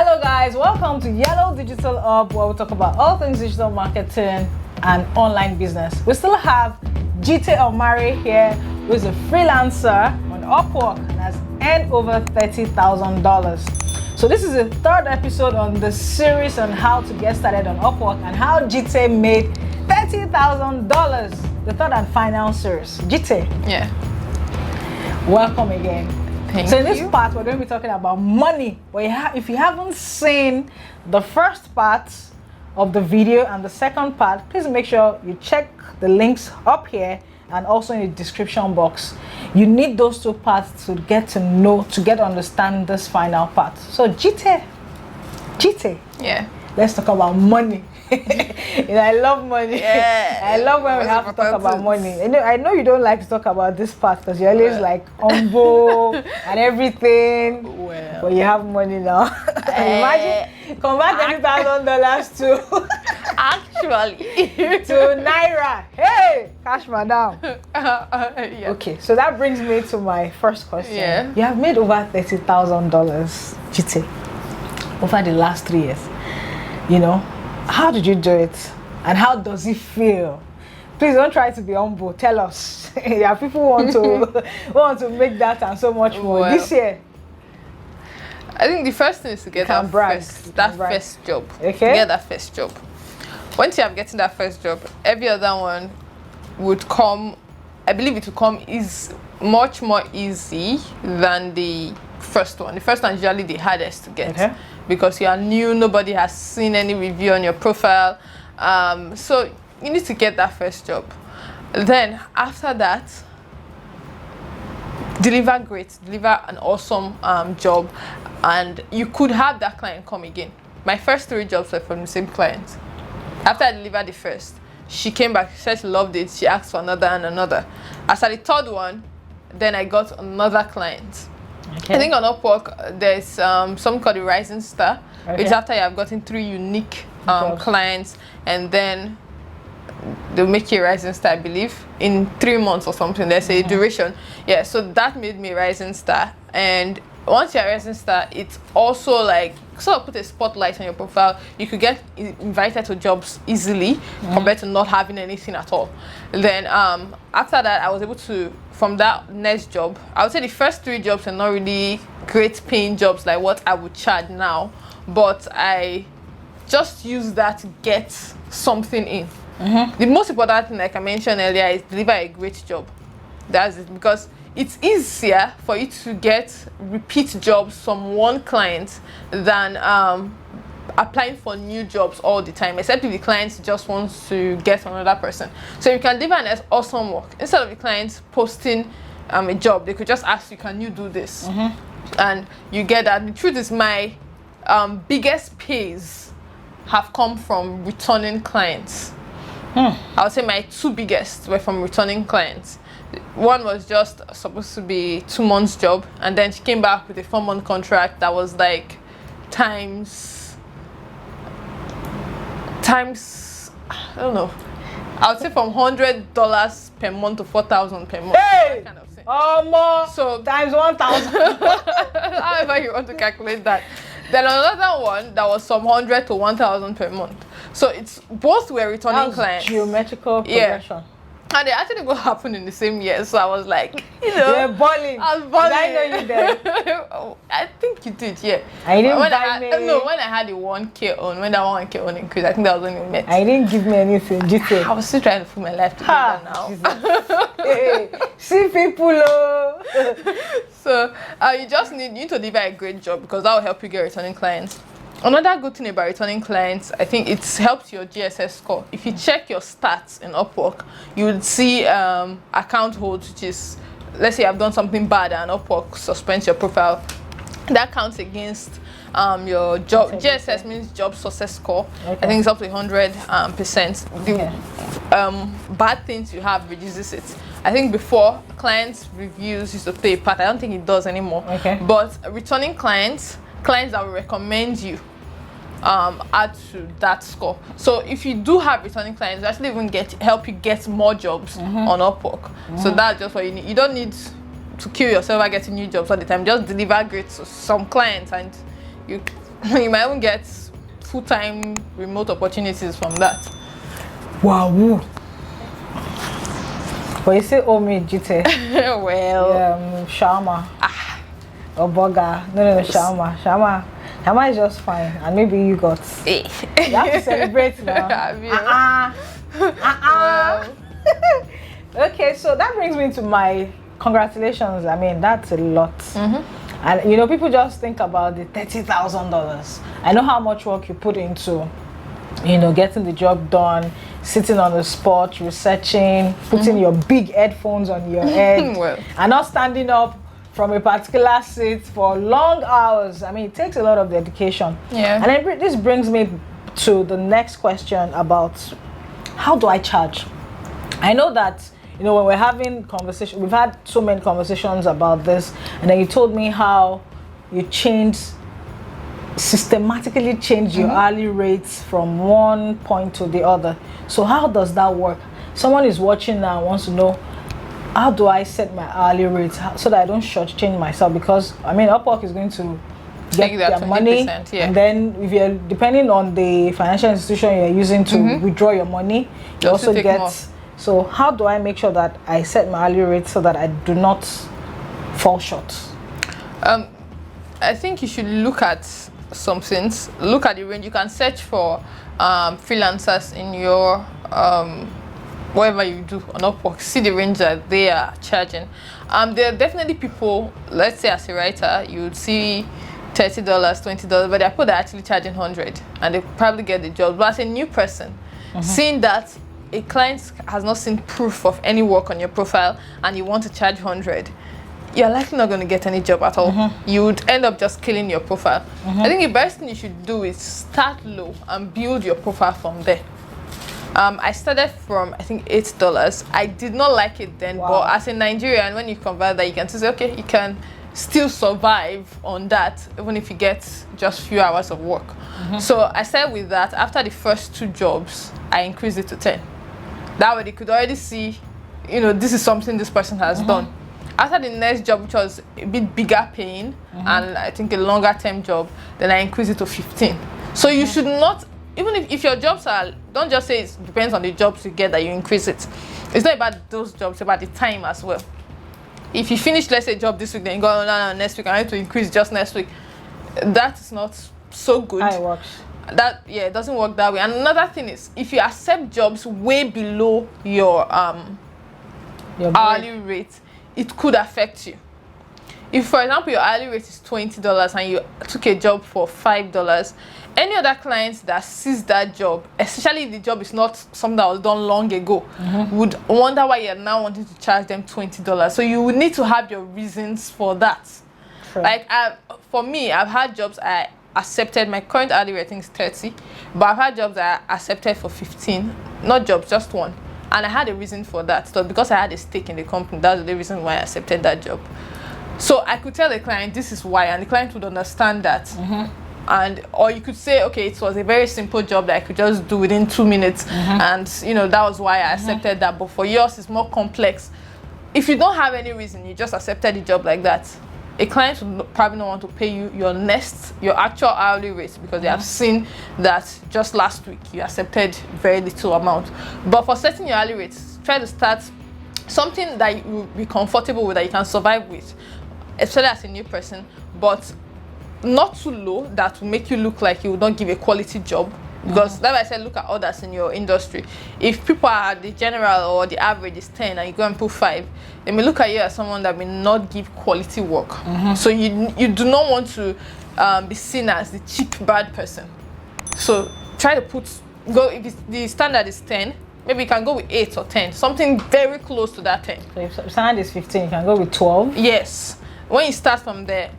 Hello guys, welcome to Yellow Digital Hub, where we talk about all things digital marketing and online business. We still have Jite Omari here, who is a freelancer on Upwork and has earned over $30,000. So this is the third episode on the series on how to get started on Upwork and how Jite made $30,000. The third and final series. Jite. Yeah. Welcome again. So in this part, we're going to be talking about money. But if you haven't seen the first part of the video and the second part, please make sure you check the links up here and also in the description box. You need those two parts to get to know, to get to understand this final part. So Jite, Yeah. let's talk about money. I love money. Yeah. I love when we have to talk about money. I know you don't like to talk about this part because you're always like humble and everything. Well. But you have money now. Imagine convert $30,000 to Actually. to naira. Hey, cash madam. Yeah. Okay, so that brings me to my first question. Yeah. You have made over $30,000, Jite, over the last 3 years. You know, how did you do it, and how does it feel? Please don't try to be humble. Tell us. Yeah, people want to make that and so much more. Well, This year, I think the first thing is to get can that brag. first job. Okay. Get that first job. Once you have getting that first job, every other one would come. I believe it will come is much more easy than the first one. The first one is usually the hardest to get. Okay. Because you are new, nobody has seen any review on your profile. So you need to get that first job. Then after that, deliver an awesome job, and you could have that client come again. My first 3 jobs were from the same client. After I delivered the first, she came back, she said she loved it, she asked for another and another. After the third one, then I got another client. okay. I think on Upwork, there's something called the Rising Star, which Okay. after you have gotten 3 unique Jobs. clients, and then they'll make you a Rising Star, I believe, in 3 months or something. There's a duration. Yeah, so that made me a Rising Star. And once you're a Rising Star, it's also like sort of put a spotlight on your profile. You could get invited to jobs easily compared to not having anything at all. Then after that, I was able to, from that next job, I would say the first 3 jobs are not really great paying jobs like what I would charge now, but I just use that to get something in. The most important thing, like I mentioned earlier, is deliver a great job. That's it, because it's easier for you to get repeat jobs from one client than applying for new jobs all the time, except if the client just wants to get another person. So you can deliver an awesome work. Instead of the client posting a job, they could just ask you, can you do this? And you get that. The truth is, my biggest pays have come from returning clients. I would say my 2 biggest were from returning clients. One was just supposed to be 2 months job, and then she came back with a 4-month contract that was like times I don't know. I would say from $100 per month to $4,000 per month. Hey! That kind of thing. More. So Times 1,000. however you want to calculate that. Then another one that was from $100 to $1,000 per month. So it's both were returning clients. Geometrical Yeah. progression. And they actually both happened in the same year. So I was like, you know, You're balling. I was balling. Did I know you there? I think you did, yeah. I didn't when buy me. No, when I had the 1K on, when that 1K on increased, I think that was when we met. I didn't give me anything. Jite. I was still trying to put my life together now. Jesus. Hey, see people. Oh. So you just need to deliver a great job, because that will help you get returning clients. Another good thing about returning clients, I think it helps your GSS score. If you check your stats in Upwork, you would see account hold, which is, let's say I've done something bad and Upwork suspends your profile. That counts against your job. GSS means job success score. Okay. I think it's up to 100%. The bad things you have reduces it. I think before, clients reviews used to play a part. I don't think it does anymore. Okay. But returning clients that will recommend you, add to that score. So if you do have returning clients, they actually even help you get more jobs on Upwork. So that's just what you need. You don't need to kill yourself by getting new jobs all the time. Just deliver great to some clients and you You might even get full-time remote opportunities from that. Wow. But you say owe me GT. Well, shawarma. Or burger. No, shawarma. Shawarma is just fine. And maybe you got. You have to celebrate now. Okay, so that brings me to my congratulations. I mean, that's a lot. And you know, people just think about the $30,000. I know how much work you put into, you know, getting the job done, sitting on the spot, researching, putting your big headphones on your head, Well. and not standing up from a particular seat for long hours. I mean, it takes a lot of dedication. Yeah. And then this brings me to the next question about how do I charge? I know that, you know, when we're having conversation, we've had so many conversations about this, and then you told me how you systematically change your hourly rates from one point to the other. So how does that work? Someone is watching now and wants to know, how do I set my hourly rates so that I don't shortchange myself? Because I mean, Upwork is going to get their money, yeah. and then if you're depending on the financial institution you're using to withdraw your money, you also get more. So how do I make sure that I set my hourly rate so that I do not fall short? I think you should look at some things. Look at the range. You can search for freelancers in your whatever you do on Upwork. See the range that they are charging. There are definitely people, let's say as a writer, you would see $30, $20, but there are people that are actually charging $100, and they probably get the job. But as a new person, seeing that a client has not seen proof of any work on your profile and you want to charge $100, you're likely not going to get any job at all. You would end up just killing your profile. I think the best thing you should do is start low and build your profile from there. I started from, I think, $8. I did not like it then, but as a Nigerian, when you convert that, you can say, okay, you can still survive on that, even if you get just few hours of work. So I started with that. After the first 2 jobs, I increased it to 10. That way they could already see, you know, this is something this person has done. After the next job, which was a bit bigger paying and I think a longer term job, then I increased it to 15. So you should not, even if your jobs are, don't just say it depends on the jobs you get that you increase it. It's not about those jobs, it's about the time as well. If you finish, let's say, a job this week, then you go, no, next week, I need to increase just next week. That is not so good. How it works. It doesn't work that way. And another thing is, if you accept jobs way below your hourly rate, it could affect you. If, for example, your hourly rate is $20 and you took a job for $5, any other clients that sees that job, especially if the job is not something that was done long ago, would wonder why you're now wanting to charge them $20. So you would need to have your reasons for that. True. Like, for me, I've had jobs I accepted, my current hourly rate is 30, but I've had jobs that I accepted for 15. Not jobs, just one. And I had a reason for that. So because I had a stake in the company, that's the reason why I accepted that job. So I could tell the client this is why, and the client would understand that. And or you could say, okay, it was a very simple job that I could just do within 2 minutes, and you know that was why I accepted that. But for yours, it's more complex. If you don't have any reason, you just accepted the job like that, a client would probably not want to pay you your actual hourly rate, because they have seen that just last week you accepted very little amount. But for setting your hourly rates, try to start something that you will be comfortable with, that you can survive with, especially as a new person, but not too low that will make you look like you would not give a quality job. Because that's why I said look at others in your industry. If people are the general or the average is 10 and you go and put 5, they may look at you as someone that may not give quality work. So you do not want to be seen as the cheap bad person. So try to if the standard is 10, maybe you can go with 8 or 10, something very close to that 10. So if standard is 15, you can go with 12. Yes. When you start from there,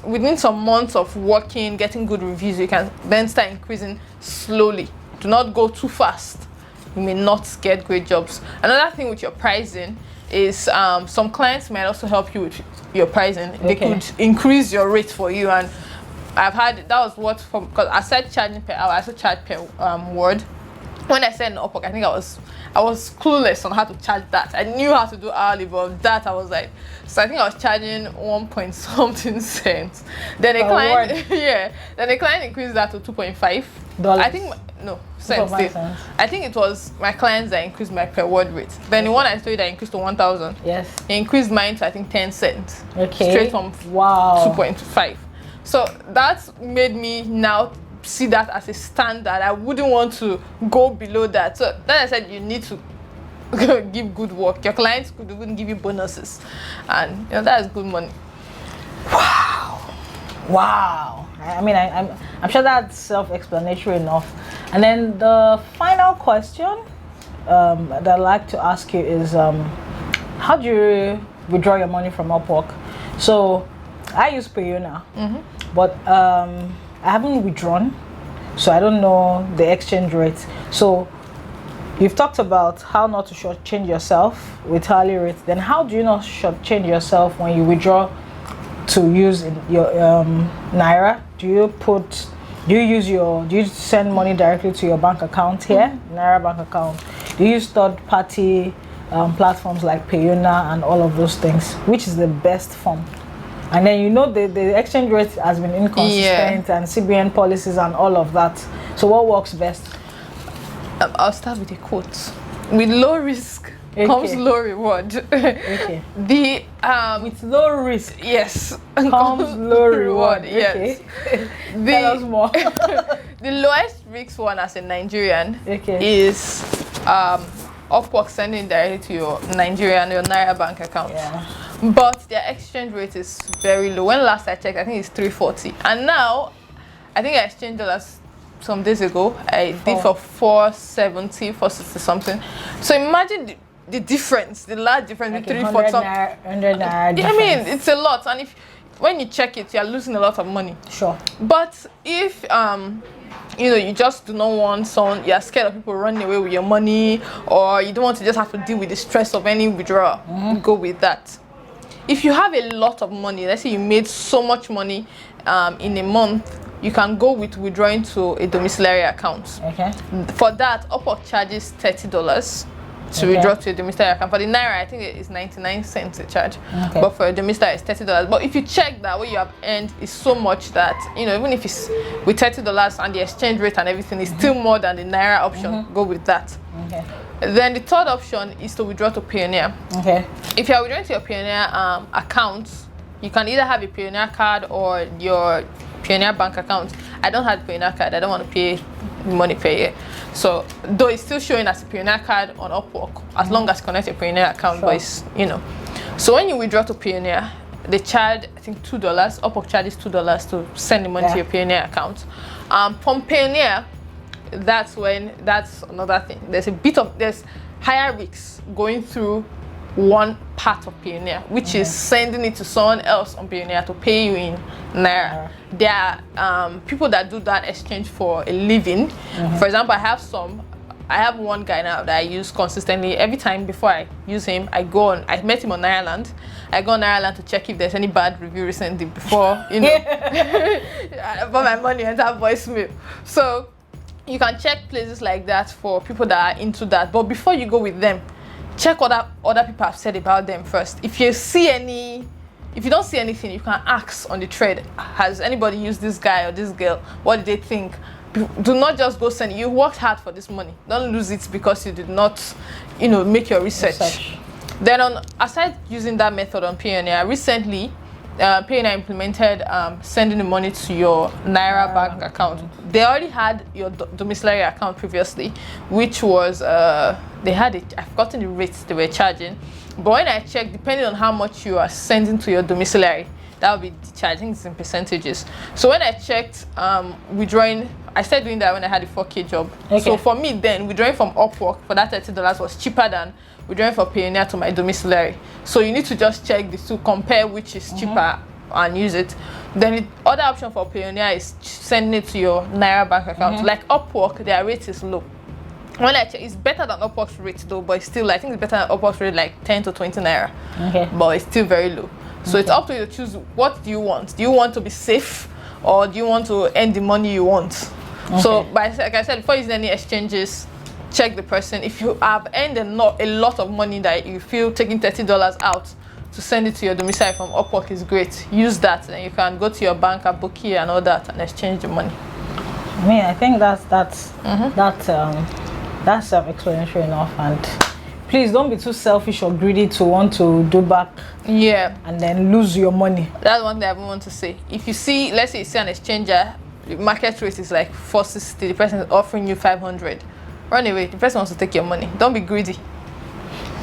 within some months of working, getting good reviews, you can then start increasing slowly. Do not go too fast. You may not get great jobs. Another thing with your pricing is some clients might also help you with your pricing. They could increase your rate for you. And I've had, that was what, because I started charging per hour, I also charge per word. when I said on Upwork, I think I was clueless on how to charge that. I knew how to do hourly, but that I was like, so I think I was charging 1 point something cents. Then a client, then the client increased that to 2.5 dollars. I think no cents. I think it was my clients that increased my per word rate. Then the one I told you that increased to 1,000. Yes. He increased mine to I think 10 cents. Okay. Straight from 2.5. So that made me now see that as a standard. I wouldn't want to go below that. So then I said you need to give good work. Your clients could even give you bonuses, and that is good money. Wow. I mean, I'm sure that's self-explanatory enough. And then the final question that I'd like to ask you is, how do you withdraw your money from Upwork? So I use Payoneer, but I haven't withdrawn, so I don't know the exchange rate. So you've talked about how not to shortchange yourself with hourly rates. Then how do you not shortchange yourself when you withdraw to use your Naira? Do you send money directly to your bank account here, Naira bank account? Do you use third-party platforms like Payoneer and all of those things? Which is the best form? And then the exchange rate has been inconsistent, and CBN policies and all of that. So what works best? I'll start with a quote. With low risk comes low reward. Okay. With low risk, yes, comes low reward. Yes. Tell us more. The lowest risk one as a Nigerian is Upwork sending directly to your Naira bank account. Yeah. But their exchange rate is very low. When last I checked, I think it's 340. And now, I think I exchanged dollars some days ago. I did for 470, 460 something. So imagine the difference, the large difference between 340 100 Naira difference. I mean, it's a lot. And when you check it, you're losing a lot of money. Sure. But if you just do not want someone, you're scared of people running away with your money, or you don't want to just have to deal with the stress of any withdrawal, go with that. If you have a lot of money, let's say you made so much money in a month, you can go with withdrawing to a domiciliary account. Okay. For that, Upwork charges $30 to withdraw to a domiciliary account. For the Naira, I think it is 99 cents a charge. Okay. But for a domiciliary, it's $30. But if you check that, what you have earned is so much that, even if it's with $30 and the exchange rate and everything is still more than the Naira option, go with that. Okay. Then the third option is to withdraw to Payoneer. Okay. If you are withdrawing to your Payoneer account, you can either have a Payoneer card or your Payoneer bank account. I don't have a Payoneer card. I don't want to pay money per year. So, though it's still showing as a Payoneer card on Upwork, as long as you connect your Payoneer account, but it's, So when you withdraw to Payoneer, they charge, I think, $2. Upwork charges $2 to send the money to your Payoneer account. From Payoneer, that's another thing. There's higher risks going through one part of Payoneer, which is sending it to someone else on Payoneer to pay you in Naira. There are people that do that exchange for a living. For example, I have one guy now that I use consistently. Every time before I use him, I met him on Nairaland. I go on Nairaland to check if there's any bad review recently before, before my money enters voicemail. So you can check places like that for people that are into that. But before you go with them, check what other people have said about them first. If you don't see anything, you can ask on the thread, has anybody used this guy or this girl? What did they think? Do not just go send it. You worked hard for this money. Don't lose it because you did not, make your research. Then aside using that method on Payoneer, recently, Payoneer implemented sending the money to your Naira bank account. They already had your domiciliary account previously, which was they had it. I've forgotten the rates they were charging, but when I checked, depending on how much you are sending to your domiciliary, that will be the charge. I think it's in percentages. So when I checked withdrawing, I started doing that when I had a 4K job. Okay. So for me then, withdrawing from Upwork for that $30 was cheaper than withdrawing for Payoneer to my domiciliary. So you need to just check the two, compare which is cheaper and use it. Then the other option for Payoneer is sending it to your Naira bank account. Like Upwork, their rate is low. When I check, it's better than Upwork's rate though, but it's still, I think it's better than Upwork's rate, like 10 to 20 Naira. Okay. But it's still very low. So it's up to you to choose, what do you want? Do you want to be safe, or do you want to earn the money you want? So, but like I said, before using any exchanges, check the person. If you have earned a lot of money that you feel taking $30 out to send it to your domicile from Upwork is great. Use that, and you can go to your bank at Bookie and all that and exchange the money. I mean, I think that's self-explanatory enough. And please don't be too selfish or greedy to want to do back. Yeah. And then lose your money. That's one thing I want to say. If you see, let's say you see an exchanger, the market rate is like 460, the person is offering you 500. Run away. The person wants to take your money. Don't be greedy.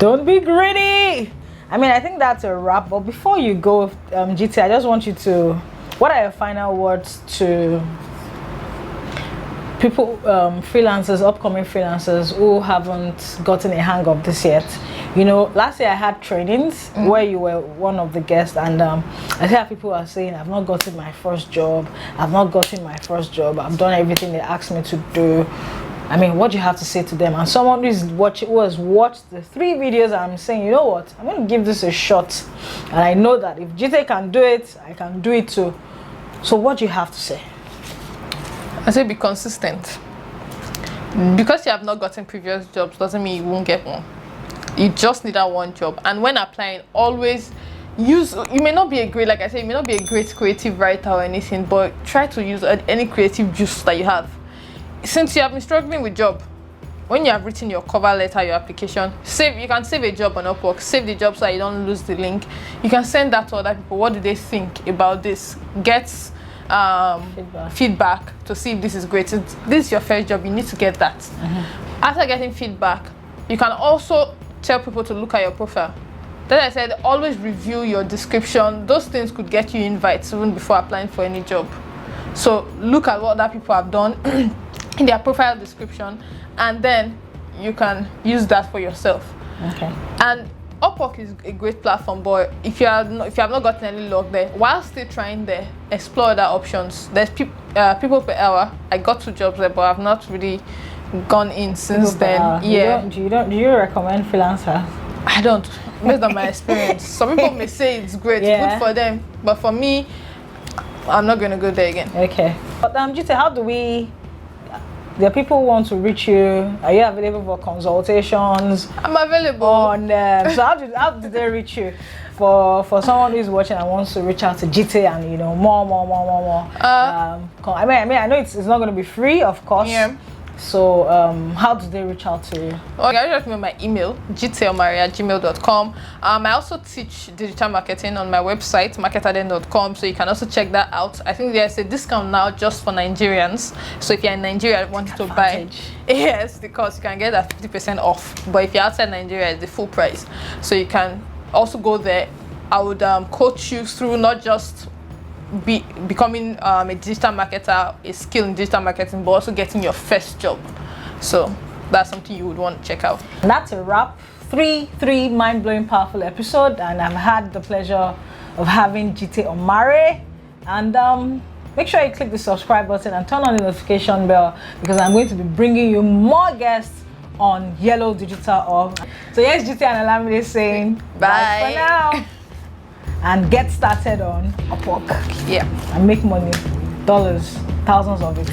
Don't be greedy. I mean, I think that's a wrap. But before you go, GT, I just want you to, what are your final words to people, freelancers, upcoming freelancers who haven't gotten a hang of this yet? You know, last year I had trainings where you were one of the guests, and I hear people are saying, I've not gotten my first job. I've not gotten my first job. I've done everything they asked me to do. I mean, what do you have to say to them? And someone who has watched the 3 videos, I'm saying, you know what, I'm going to give this a shot. And I know that if GT can do it, I can do it too. So what do you have to say? I say be consistent. Because you have not gotten previous jobs doesn't mean you won't get one. You just need that one job. And when applying, always use, you may not be a great, like I said, you may not be a great creative writer or anything, but try to use any creative juice that you have. Since you have been struggling with job, when you have written your cover letter, your application, you can save a job on Upwork, save the job so that you don't lose the link. You can send that to other people. What do they think about this? Get feedback to see if this is great. This is your first job, you need to get that. After getting feedback, you can also tell people to look at your profile. Then I said, always review your description. Those things could get you invites even before applying for any job. So look at what other people have done in their profile description, and then you can use that for yourself. Okay. And Upwork is a great platform, but if you have not gotten any luck there, while still trying there, explore other options. There's people per hour. I got 2 jobs there, but I've not really gone in since then. Yeah. Do you recommend freelancer? I don't, based on my experience. Some people may say it's great, good for them, but for me, I'm not going to go there again. Okay. But GT, how do we? There are people who want to reach you. Are you available for consultations? I'm available. So how do they reach you? For someone who's watching and wants to reach out to GT and more. I know it's not going to be free, of course. Yeah. So how do they reach out to you? Okay, I reach out to me on my email, gtelmari@gmail.com. I also teach digital marketing on my website, marketaden.com, so you can also check that out. I think there's a discount now just for Nigerians. So if you're in Nigeria and want to buy, yes, because you can get that 50% off. But if you're outside Nigeria, it's the full price. So you can also go there. I would coach you through not just becoming a digital marketer, a skill in digital marketing, but also getting your first job. So that's something you would want to check out. And that's a wrap. Three mind-blowing, powerful episode, and I've had the pleasure of having GT Omari. And make sure you click the subscribe button and turn on the notification bell, because I'm going to be bringing you more guests on Yellow Digital Org. So yes, GT and Olamide saying bye for now. And get started on Upwork. Yeah. And make money, dollars, thousands of it.